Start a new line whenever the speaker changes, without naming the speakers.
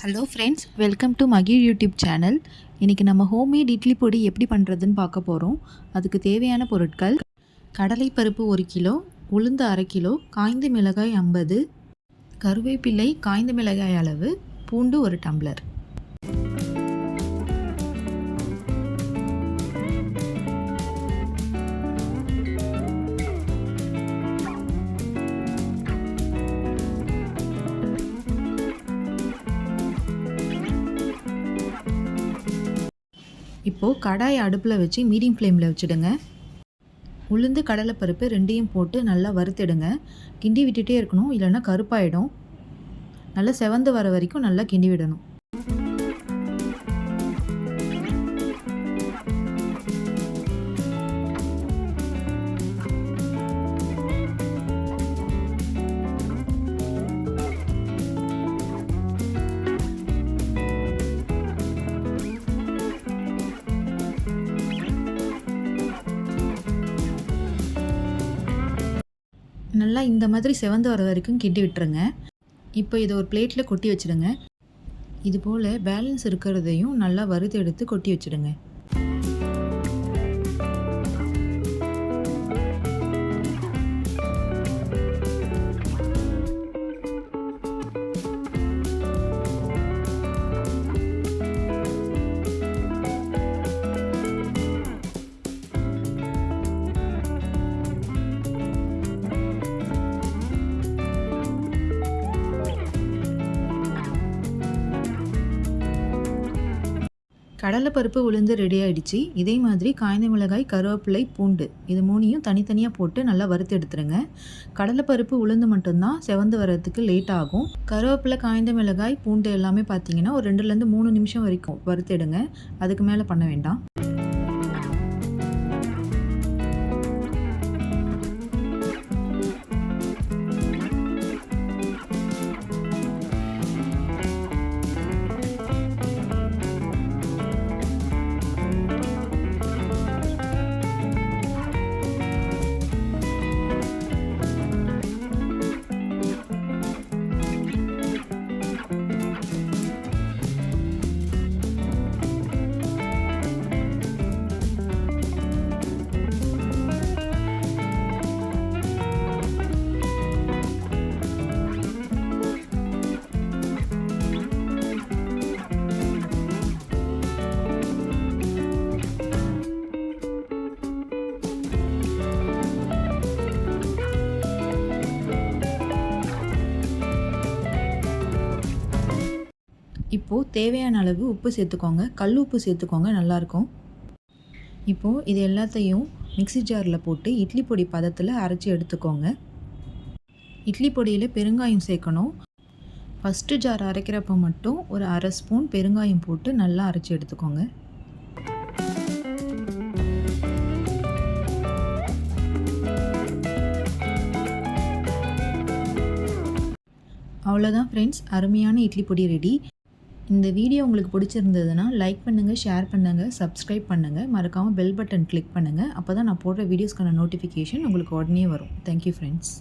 Hello friends, welcome to மகிழ் YouTube channel. இன்றைக்கி நம்ம ஹோம்மேட் இட்லி பொடி எப்படி பண்ணுறதுன்னு பார்க்க போகிறோம். அதுக்கு தேவையான பொருட்கள்: கடலைப்பருப்பு 1 கிலோ, உளுந்து 1/2 கிலோ, காய்ந்த மிளகாய் 50, கருவேப்பிலை காய்ந்த மிளகாய் அளவு, பூண்டு 1 டம்ளர். இப்போது கடாயை அடுப்பில் வச்சு மீடியம் ஃப்ளேமில் வச்சுடுங்க. உளுந்து கடலைப்பருப்பு ரெண்டையும் போட்டு நல்லா வறுத்துடுங்க. கிண்டி விட்டுட்டே இருக்கணும், இல்லைன்னா கருப்பாயிடும். நல்லா செவந்து வர வரைக்கும் நல்லா கிண்டி விடணும். நல்லா இந்த மாதிரி செவந்து வர வரைக்கும் கிண்டி விட்டுருங்க. இப்போ இதை ஒரு பிளேட்டில் கொட்டி வச்சுடுங்க. இது போல் பேலன்ஸ் இருக்கிறதையும் நல்லா வறுத்து எடுத்து கொட்டி வச்சுடுங்க. கடலைப்பருப்பு உளுந்து ரெடி ஆகிடுச்சு. இதே மாதிரி காய்ந்த மிளகாய், கருவேப்பிலை, பூண்டு இது மூணையும் தனித்தனியாக போட்டு நல்லா வறுத்து எடுத்துருங்க. கடலைப்பருப்பு உளுந்து மட்டும்தான் செவந்து வர்றதுக்கு லேட் ஆகும். கருவேப்பிலை, காய்ந்த மிளகாய், பூண்டு எல்லாமே பார்த்தீங்கன்னா ஒரு 2லேருந்து 3 நிமிஷம் வரைக்கும் வறுத்துடுங்க. அதுக்கு மேலே பண்ண வேண்டாம். இப்போது தேவையான அளவு உப்பு சேர்த்துக்கோங்க. கல் உப்பு சேர்த்துக்கோங்க, நல்லாயிருக்கும். இப்போது இது எல்லாத்தையும் மிக்ஸி ஜாரில் போட்டு இட்லி பொடி பதத்தில் அரைச்சி எடுத்துக்கோங்க. இட்லி பொடியில் பெருங்காயம் சேர்க்கணும். ஃபஸ்ட்டு ஜார் அரைக்கிறப்ப மட்டும் ஒரு 1/2 ஸ்பூன் பெருங்காயம் போட்டு நல்லா அரைச்சி எடுத்துக்கோங்க. அவ்வளோதான் ஃப்ரெண்ட்ஸ், அருமையான இட்லி பொடி ரெடி. இந்த வீடியோ உங்களுக்கு பிடிச்சிருந்ததுன்னா லைக் பண்ணுங்கள், ஷேர் பண்ணுங்கள், சப்ஸ்கிரைப் பண்ணுங்கள். மறக்காமல் பெல் பட்டன் கிளிக் பண்ணுங்கள். அப்போ தான் நான் போடுற வீடியோஸ்க்கான நோட்டிஃபிகேஷன் உங்களுக்கு உடனே வரும். Thank you friends.